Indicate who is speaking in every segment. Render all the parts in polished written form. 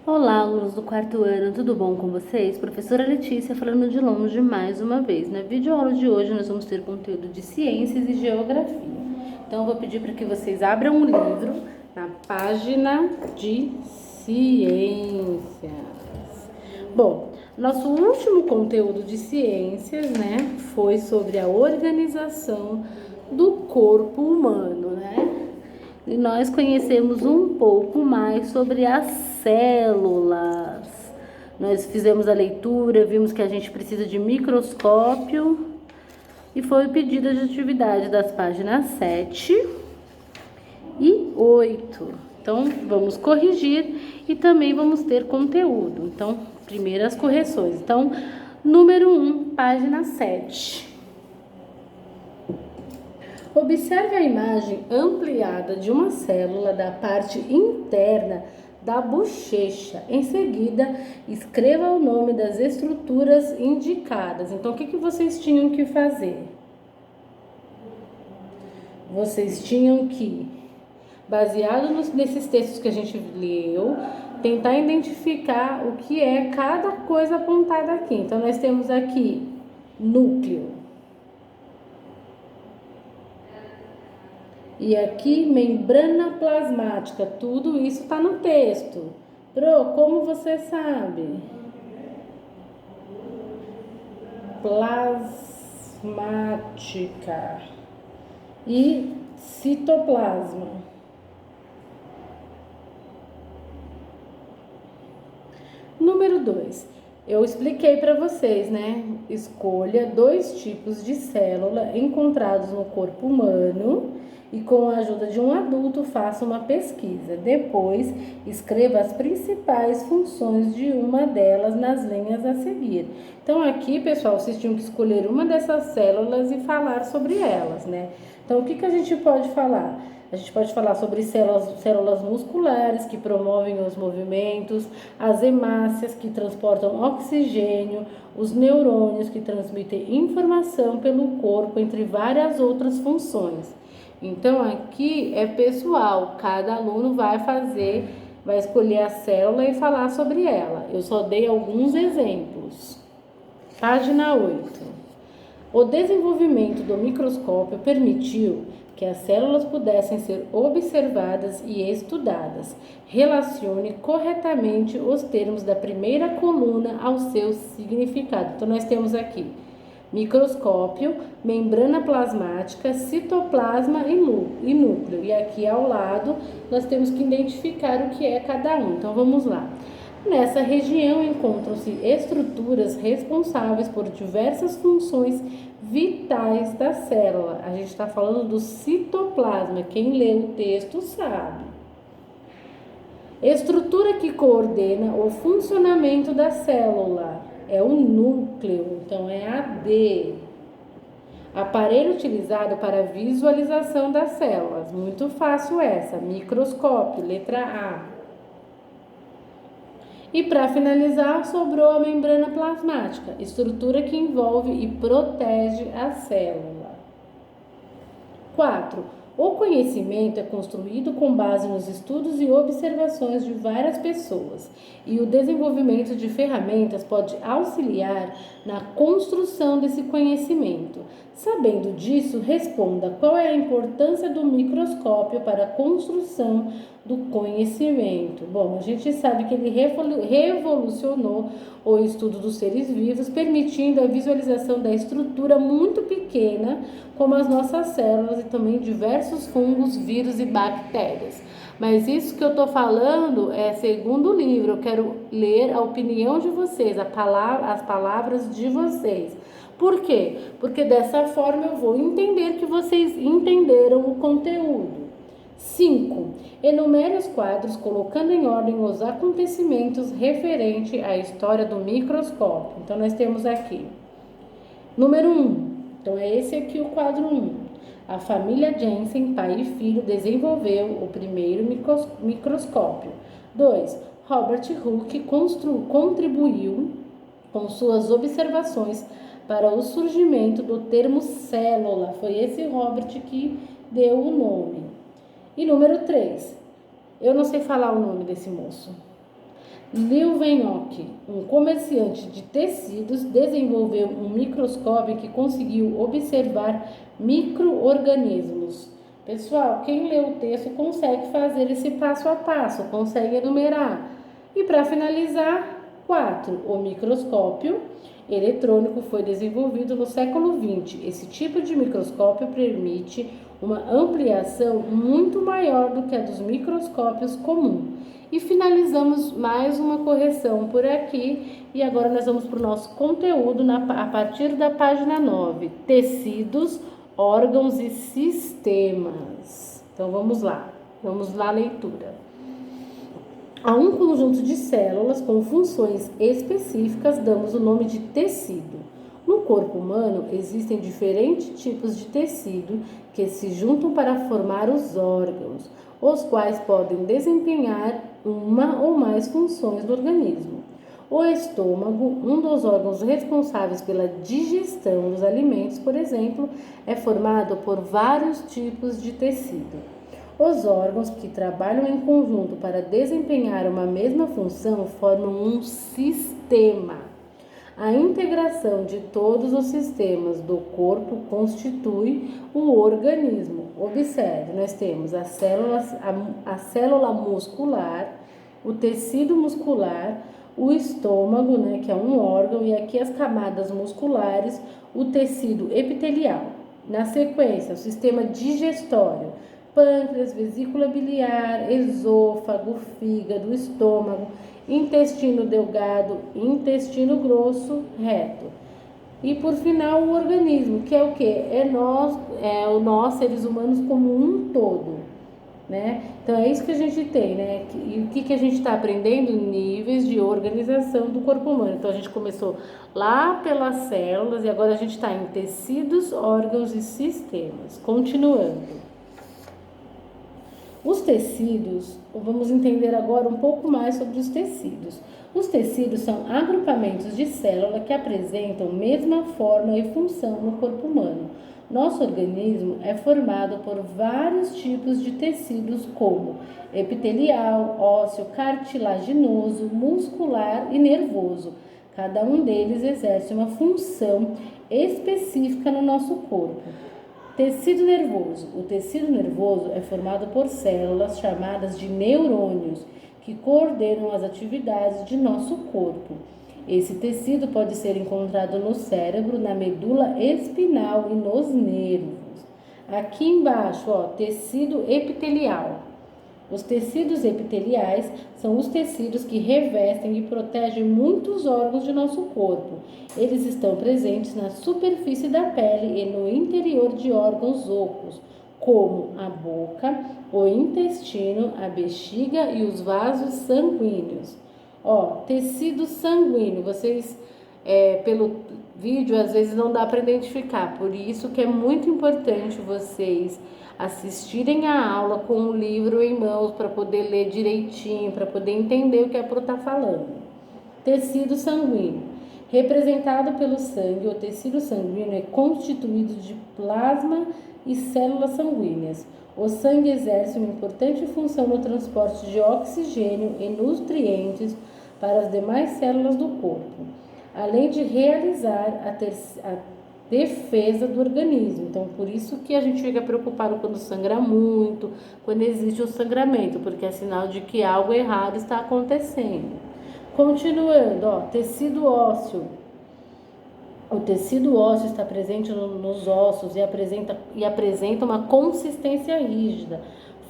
Speaker 1: Olá, alunos do quarto ano, tudo bom com vocês? Professora Letícia falando de longe mais uma vez. Na videoaula de hoje nós vamos ter conteúdo de ciências e geografia. Então eu vou pedir para que vocês abram o livro na página de ciências. Bom, nosso último conteúdo de ciências, foi sobre a organização do corpo humano, E nós conhecemos um pouco mais sobre as células. Nós fizemos a leitura, vimos que a gente precisa de microscópio e foi pedida de atividade das páginas 7 e 8. Então, vamos corrigir e também vamos ter conteúdo. Então, primeiras correções. Então, número 1, página 7. Observe a imagem ampliada de uma célula da parte interna da bochecha. Em seguida, escreva o nome das estruturas indicadas. Então, o que vocês tinham que fazer? Vocês tinham que, baseado nesses textos que a gente leu, tentar identificar o que é cada coisa apontada aqui. Então, nós temos aqui núcleo. E aqui, membrana plasmática, tudo isso está no texto. Pro, como você sabe? Plasmática e citoplasma. Número 2. Eu expliquei para vocês, Escolha 2 tipos de célula encontrados no corpo humano e com a ajuda de um adulto faça uma pesquisa. Depois, escreva as principais funções de uma delas nas linhas a seguir. Então, aqui, pessoal, vocês tinham que escolher uma dessas células e falar sobre elas, Então, o que a gente pode falar? A gente pode falar sobre células musculares que promovem os movimentos, as hemácias que transportam oxigênio, os neurônios que transmitem informação pelo corpo, entre várias outras funções. Então, aqui é pessoal, cada aluno vai escolher a célula e falar sobre ela. Eu só dei alguns exemplos. Página 8. O desenvolvimento do microscópio permitiu que as células pudessem ser observadas e estudadas. Relacione corretamente os termos da primeira coluna ao seu significado. Então, nós temos aqui microscópio, membrana plasmática, citoplasma e núcleo. E aqui ao lado nós temos que identificar o que é cada um. Então vamos lá. Nessa região encontram-se estruturas responsáveis por diversas funções vitais da célula. A gente está falando do citoplasma. Quem lê o texto sabe. Estrutura que coordena o funcionamento da célula é o núcleo, então é a D. Aparelho utilizado para visualização das células, muito fácil essa, microscópio, letra A. E para finalizar, sobrou a membrana plasmática, estrutura que envolve e protege a célula. 4. O conhecimento é construído com base nos estudos e observações de várias pessoas, e o desenvolvimento de ferramentas pode auxiliar na construção desse conhecimento. Sabendo disso, responda qual é a importância do microscópio para a construção do conhecimento. Bom, a gente sabe que ele revolucionou o estudo dos seres vivos, permitindo a visualização da estrutura muito pequena, como as nossas células e também diversos fungos, vírus e bactérias. Mas isso que eu estou falando é segundo o livro, eu quero ler a opinião de vocês, as palavras de vocês. Por quê? Porque dessa forma eu vou entender que vocês entenderam o conteúdo. 5. Enumere os quadros colocando em ordem os acontecimentos referente à história do microscópio. Então, nós temos aqui. Número 1. Então, é esse aqui o quadro 1. A família Jensen, pai e filho, desenvolveu o primeiro microscópio. 2. Robert Hooke contribuiu com suas observações para o surgimento do termo célula. Foi esse Robert que deu o nome. E número 3, eu não sei falar o nome desse moço. Leeuwenhoek, um comerciante de tecidos, desenvolveu um microscópio que conseguiu observar micro-organismos. Pessoal, quem lê o texto consegue fazer esse passo a passo, consegue enumerar. E para finalizar, 4. O microscópio eletrônico foi desenvolvido no século XX. Esse tipo de microscópio permite uma ampliação muito maior do que a dos microscópios comuns. E finalizamos mais uma correção por aqui. E agora nós vamos para o nosso conteúdo a partir da página 9. Tecidos, órgãos e sistemas. Então vamos lá a leitura. A um conjunto de células com funções específicas damos o nome de tecido. No corpo humano existem diferentes tipos de tecido que se juntam para formar os órgãos, os quais podem desempenhar uma ou mais funções do organismo. O estômago, um dos órgãos responsáveis pela digestão dos alimentos, por exemplo, é formado por vários tipos de tecido. Os órgãos que trabalham em conjunto para desempenhar uma mesma função formam um sistema. A integração de todos os sistemas do corpo constitui o organismo. Observe, nós temos a célula muscular, o tecido muscular, o estômago, né, que é um órgão, e aqui as camadas musculares, o tecido epitelial. Na sequência, o sistema digestório, pâncreas, vesícula biliar, esôfago, fígado, estômago, intestino delgado, intestino grosso, reto. E por final o organismo, que é o que? É nós seres humanos como um todo, né? Então é isso que a gente tem, né? E o que a gente está aprendendo? Níveis de organização do corpo humano. Então a gente começou lá pelas células e agora a gente está em tecidos, órgãos e sistemas. Continuando. Os tecidos, vamos entender agora um pouco mais sobre os tecidos. Os tecidos são agrupamentos de célula que apresentam mesma forma e função no corpo humano. Nosso organismo é formado por vários tipos de tecidos como epitelial, ósseo, cartilaginoso, muscular e nervoso. Cada um deles exerce uma função específica no nosso corpo. Tecido nervoso. O tecido nervoso é formado por células chamadas de neurônios, que coordenam as atividades de nosso corpo. Esse tecido pode ser encontrado no cérebro, na medula espinal e nos nervos. Aqui embaixo, tecido epitelial. Os tecidos epiteliais são os tecidos que revestem e protegem muitos órgãos de nosso corpo. Eles estão presentes na superfície da pele e no interior de órgãos ocos, como a boca, o intestino, a bexiga e os vasos sanguíneos. Tecido sanguíneo, vocês pelo vídeo às vezes não dá para identificar, por isso que é muito importante vocês assistirem a aula com o livro em mãos para poder ler direitinho, para poder entender o que a Pro está falando. Tecido sanguíneo. Representado pelo sangue, o tecido sanguíneo é constituído de plasma e células sanguíneas. O sangue exerce uma importante função no transporte de oxigênio e nutrientes para as demais células do corpo, além de realizar a defesa do organismo. Então, por isso que a gente fica preocupado quando sangra muito, quando existe um sangramento, porque é sinal de que algo errado está acontecendo. Continuando, tecido ósseo. O tecido ósseo está presente nos ossos e apresenta uma consistência rígida,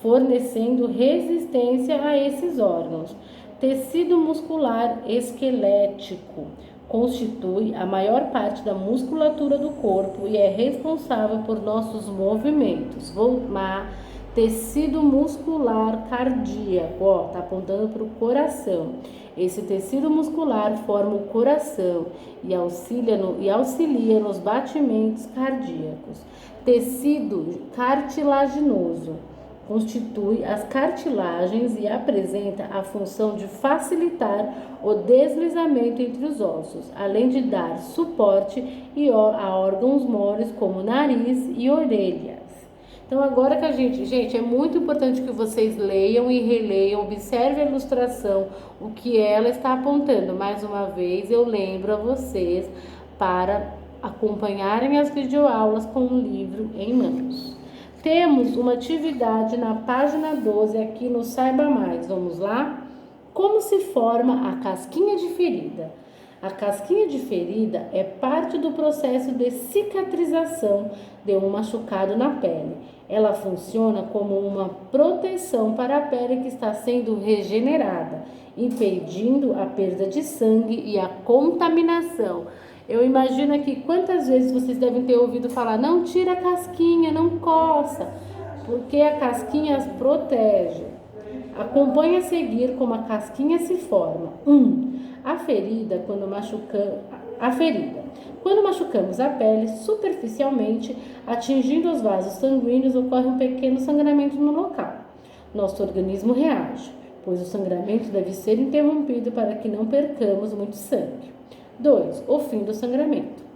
Speaker 1: fornecendo resistência a esses órgãos. Tecido muscular esquelético. Constitui a maior parte da musculatura do corpo e é responsável por nossos movimentos. Tecido muscular cardíaco, tá apontando para o coração. Esse tecido muscular forma o coração e auxilia nos batimentos cardíacos. Tecido cartilaginoso. Constitui as cartilagens e apresenta a função de facilitar o deslizamento entre os ossos, além de dar suporte a órgãos moles como nariz e orelhas. Então, agora que gente, é muito importante que vocês leiam e releiam, observe a ilustração, o que ela está apontando. Mais uma vez, eu lembro a vocês para acompanharem as videoaulas com o livro em mãos. Temos uma atividade na página 12 aqui no Saiba Mais. Vamos lá? Como se forma a casquinha de ferida? A casquinha de ferida é parte do processo de cicatrização de um machucado na pele. Ela funciona como uma proteção para a pele que está sendo regenerada, impedindo a perda de sangue e a contaminação. Eu imagino aqui quantas vezes vocês devem ter ouvido falar: não tira a casquinha, não coça, porque a casquinha as protege. Acompanhe a seguir como a casquinha se forma. 1. A ferida, quando machucamos a pele superficialmente, atingindo os vasos sanguíneos, ocorre um pequeno sangramento no local. Nosso organismo reage, pois o sangramento deve ser interrompido para que não percamos muito sangue. 2. O fim do sangramento.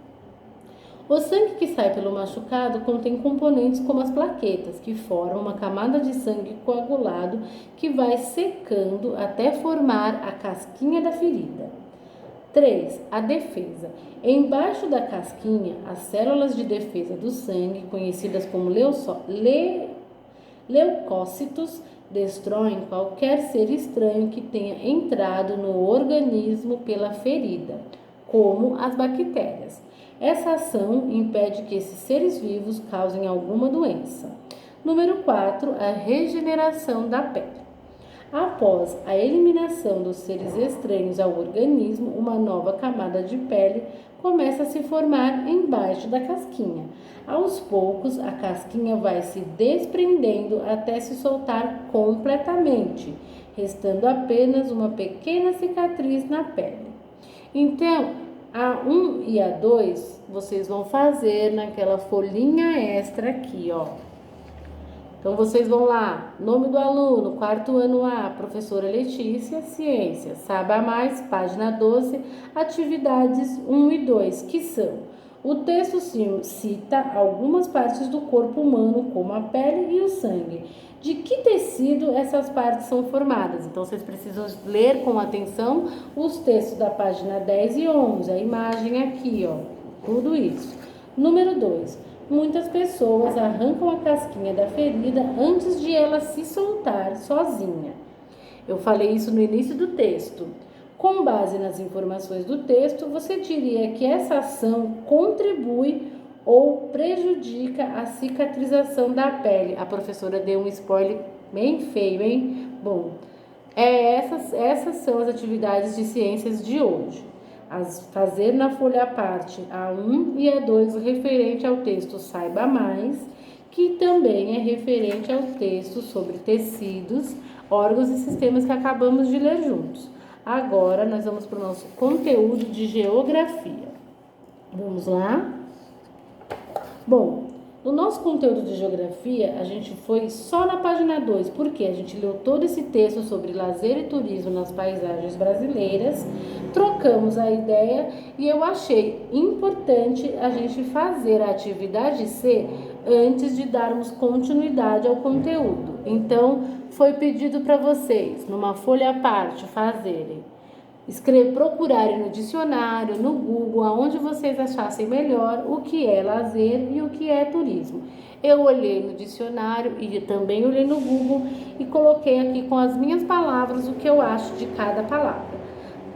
Speaker 1: O sangue que sai pelo machucado contém componentes como as plaquetas, que formam uma camada de sangue coagulado que vai secando até formar a casquinha da ferida. 3. A defesa. Embaixo da casquinha, as células de defesa do sangue, conhecidas como leucócitos, destroem qualquer ser estranho que tenha entrado no organismo pela ferida, como as bactérias. Essa ação impede que esses seres vivos causem alguma doença. Número 4, a regeneração da pele. Após a eliminação dos seres estranhos ao organismo, uma nova camada de pele começa a se formar embaixo da casquinha. Aos poucos, a casquinha vai se desprendendo até se soltar completamente, restando apenas uma pequena cicatriz na pele. Então, a 1 e a 2, vocês vão fazer naquela folhinha extra aqui, ó. Então, vocês vão lá, nome do aluno, 4º ano A, professora Letícia, Ciências, Saiba Mais, página 12, atividades 1 e 2, que são: o texto cita algumas partes do corpo humano, como a pele e o sangue. De que tecido essas partes são formadas? Então, vocês precisam ler com atenção os textos da página 10 e 11, a imagem aqui, ó, tudo isso. Número 2. Muitas pessoas arrancam a casquinha da ferida antes de ela se soltar sozinha. Eu falei isso no início do texto. Com base nas informações do texto, você diria que essa ação contribui ou prejudica a cicatrização da pele. A professora deu um spoiler bem feio, hein? Bom, essas são as atividades de ciências de hoje. Fazer na folha à parte A1 e A2 referente ao texto Saiba Mais, que também é referente ao texto sobre tecidos, órgãos e sistemas que acabamos de ler juntos. Agora nós vamos para o nosso conteúdo de geografia. Vamos lá? Bom, no nosso conteúdo de geografia, a gente foi só na página 2, porque a gente leu todo esse texto sobre lazer e turismo nas paisagens brasileiras, trocamos a ideia e eu achei importante a gente fazer a atividade C antes de darmos continuidade ao conteúdo. Então, foi pedido para vocês, numa folha à parte, fazerem. Procurarem no dicionário, no Google, aonde vocês achassem melhor o que é lazer e o que é turismo. Eu olhei no dicionário e também olhei no Google e coloquei aqui com as minhas palavras o que eu acho de cada palavra.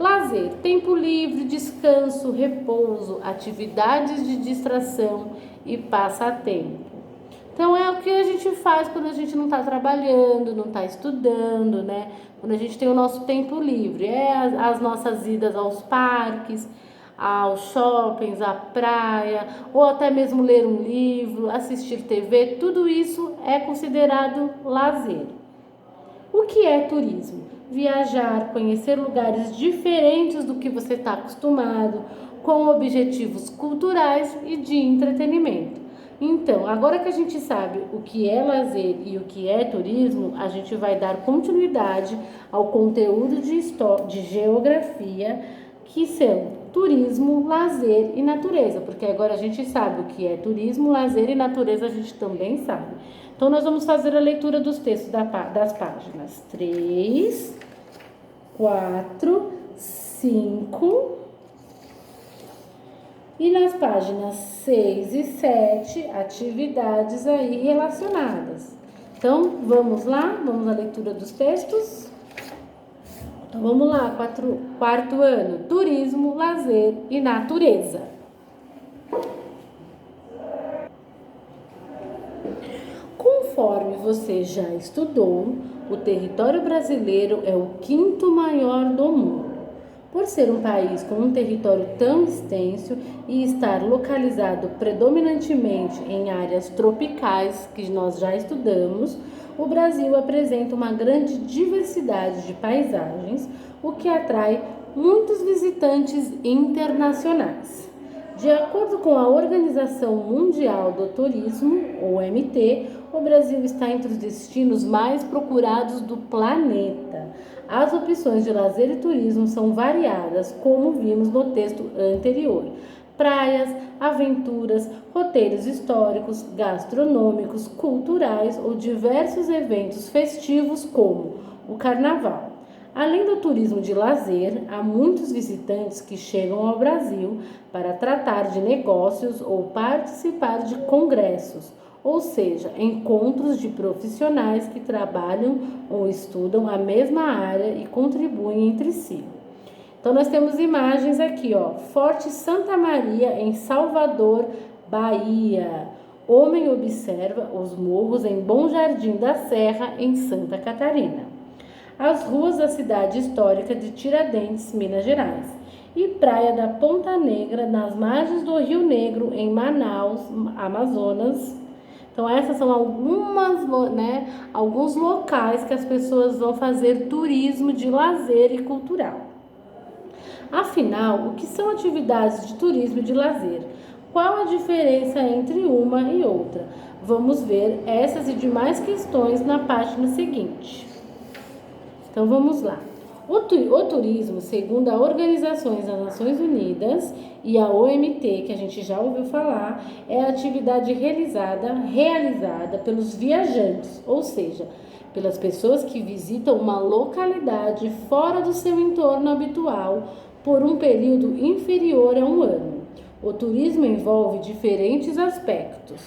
Speaker 1: Lazer, tempo livre, descanso, repouso, atividades de distração e passatempo. Então, é o que a gente faz quando a gente não está trabalhando, não está estudando, né? Quando a gente tem o nosso tempo livre. As nossas idas aos parques, aos shoppings, à praia, ou até mesmo ler um livro, assistir TV, tudo isso é considerado lazer. O que é turismo? Viajar, conhecer lugares diferentes do que você está acostumado, com objetivos culturais e de entretenimento. Então, agora que a gente sabe o que é lazer e o que é turismo, a gente vai dar continuidade ao conteúdo de geografia, que são turismo, lazer e natureza, porque agora a gente sabe o que é turismo, lazer e natureza, a gente também sabe. Então, nós vamos fazer a leitura dos textos das páginas 3, 4, 5 e nas páginas 6 e 7, atividades aí relacionadas. Então, vamos lá? Vamos à leitura dos textos? Então, vamos lá, quarto ano, turismo, lazer e natureza. Conforme você já estudou, o território brasileiro é o quinto maior do mundo. Por ser um país com um território tão extenso e estar localizado predominantemente em áreas tropicais, que nós já estudamos, o Brasil apresenta uma grande diversidade de paisagens, o que atrai muitos visitantes internacionais. De acordo com a Organização Mundial do Turismo, OMT, o Brasil está entre os destinos mais procurados do planeta. As opções de lazer e turismo são variadas, como vimos no texto anterior. Praias, aventuras, roteiros históricos, gastronômicos, culturais ou diversos eventos festivos como o Carnaval. Além do turismo de lazer, há muitos visitantes que chegam ao Brasil para tratar de negócios ou participar de congressos, ou seja, encontros de profissionais que trabalham ou estudam a mesma área e contribuem entre si. Então, nós temos imagens aqui, ó. Forte Santa Maria, em Salvador, Bahia. Homem observa os morros em Bom Jardim da Serra, em Santa Catarina. As ruas da cidade histórica de Tiradentes, Minas Gerais. E Praia da Ponta Negra, nas margens do Rio Negro, em Manaus, Amazonas. Então, essas são alguns locais que as pessoas vão fazer turismo de lazer e cultural. Afinal, o que são atividades de turismo e de lazer? Qual a diferença entre uma e outra? Vamos ver essas e demais questões na página seguinte. Então, vamos lá. O turismo, segundo a Organização das Nações Unidas e a OMT, que a gente já ouviu falar, é a atividade realizada pelos viajantes, ou seja, pelas pessoas que visitam uma localidade fora do seu entorno habitual por um período inferior a um ano. O turismo envolve diferentes aspectos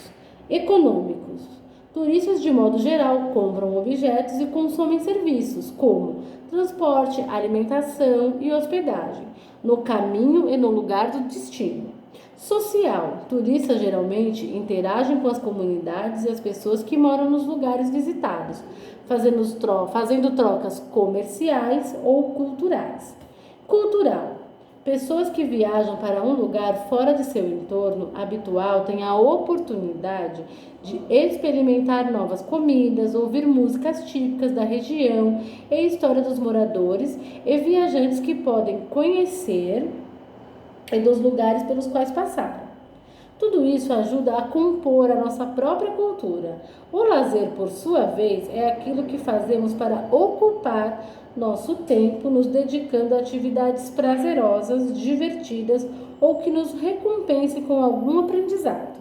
Speaker 1: econômicos. Turistas, de modo geral, compram objetos e consomem serviços, como transporte, alimentação e hospedagem, no caminho e no lugar do destino. Social. Turistas geralmente interagem com as comunidades e as pessoas que moram nos lugares visitados, fazendo trocas comerciais ou culturais. Cultural. Pessoas que viajam para um lugar fora de seu entorno habitual têm a oportunidade de experimentar novas comidas, ouvir músicas típicas da região e história dos moradores e viajantes que podem conhecer dos lugares pelos quais passaram. Tudo isso ajuda a compor a nossa própria cultura. O lazer, por sua vez, é aquilo que fazemos para ocupar nosso tempo nos dedicando a atividades prazerosas, divertidas ou que nos recompense com algum aprendizado.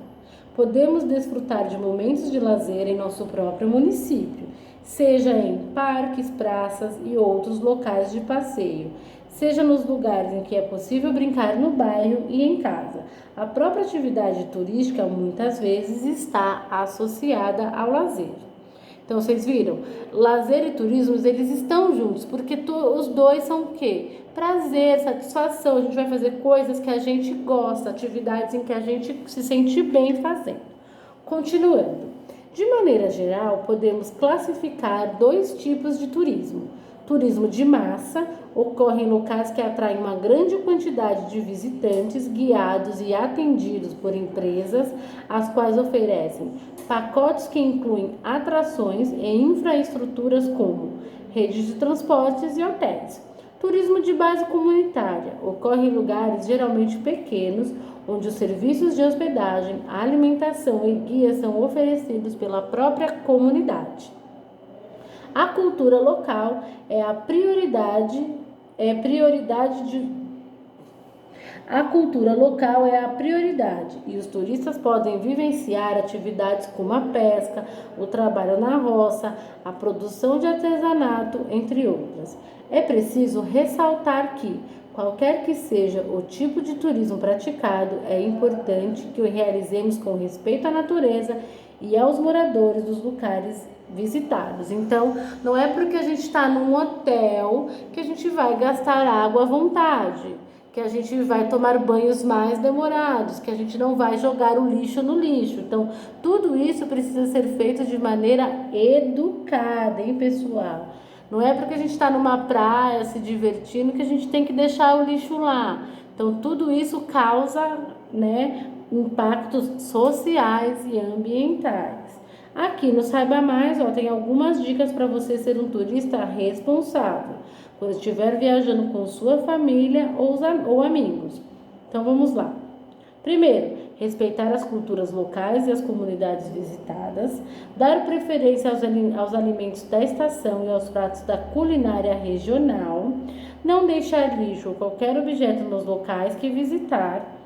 Speaker 1: Podemos desfrutar de momentos de lazer em nosso próprio município, seja em parques, praças e outros locais de passeio, seja nos lugares em que é possível brincar no bairro e em casa. A própria atividade turística muitas vezes está associada ao lazer. Então, vocês viram? Lazer e turismo, eles estão juntos, porque os dois são o quê? Prazer, satisfação. A gente vai fazer coisas que a gente gosta, atividades em que a gente se sente bem fazendo. Continuando. De maneira geral, podemos classificar dois tipos de turismo. Turismo de massa ocorre em locais que atraem uma grande quantidade de visitantes guiados e atendidos por empresas, as quais oferecem pacotes que incluem atrações e infraestruturas como redes de transportes e hotéis. Turismo de base comunitária ocorre em lugares geralmente pequenos, onde os serviços de hospedagem, alimentação e guia são oferecidos pela própria comunidade. A cultura local é A cultura local é a prioridade e os turistas podem vivenciar atividades como a pesca, o trabalho na roça, a produção de artesanato, entre outras. É preciso ressaltar que, qualquer que seja o tipo de turismo praticado, é importante que o realizemos com respeito à natureza e aos moradores dos lugares visitados. Então, não é porque a gente está num hotel que a gente vai gastar água à vontade, que a gente vai tomar banhos mais demorados, que a gente não vai jogar o lixo no lixo. Então, tudo isso precisa ser feito de maneira educada, hein, pessoal? Não é porque a gente está numa praia se divertindo que a gente tem que deixar o lixo lá. Então, tudo isso causa, né, impactos sociais e ambientais. Aqui no Saiba Mais, ó, tem algumas dicas para você ser um turista responsável, quando estiver viajando com sua família ou amigos. Então, vamos lá. Primeiro, respeitar as culturas locais e as comunidades visitadas, dar preferência aos alimentos da estação e aos pratos da culinária regional, não deixar lixo ou qualquer objeto nos locais que visitar,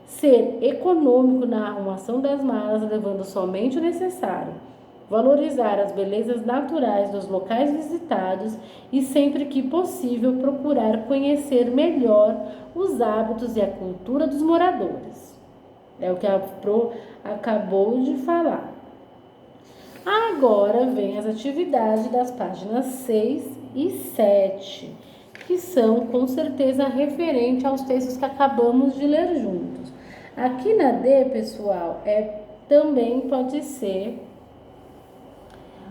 Speaker 1: ser econômico na arrumação das malas, levando somente o necessário, valorizar as belezas naturais dos locais visitados e, sempre que possível, procurar conhecer melhor os hábitos e a cultura dos moradores. É o que a Pro acabou de falar. Agora vem as atividades das páginas 6 e 7, que são com certeza referente aos textos que acabamos de ler juntos. Aqui na D, pessoal, também pode ser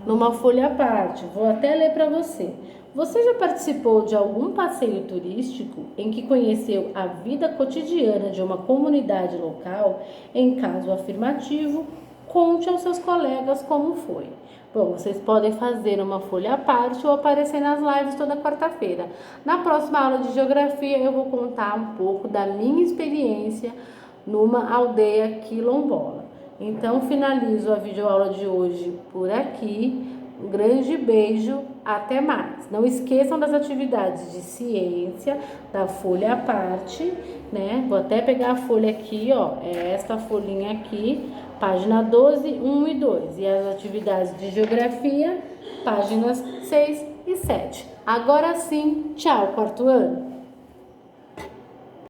Speaker 1: numa folha à parte. Vou até ler para você. Você já participou de algum passeio turístico em que conheceu a vida cotidiana de uma comunidade local? Em caso afirmativo, conte aos seus colegas como foi. Bom, vocês podem fazer uma folha à parte ou aparecer nas lives toda quarta-feira. Na próxima aula de geografia eu vou contar um pouco da minha experiência numa aldeia quilombola. Então, finalizo a videoaula de hoje por aqui. Um grande beijo, até mais. Não esqueçam das atividades de ciência, da folha à parte, né? Vou até pegar a folha aqui, ó, é esta folhinha aqui, página 12, 1 e 2. E as atividades de geografia, páginas 6 e 7. Agora sim, tchau, quarto ano!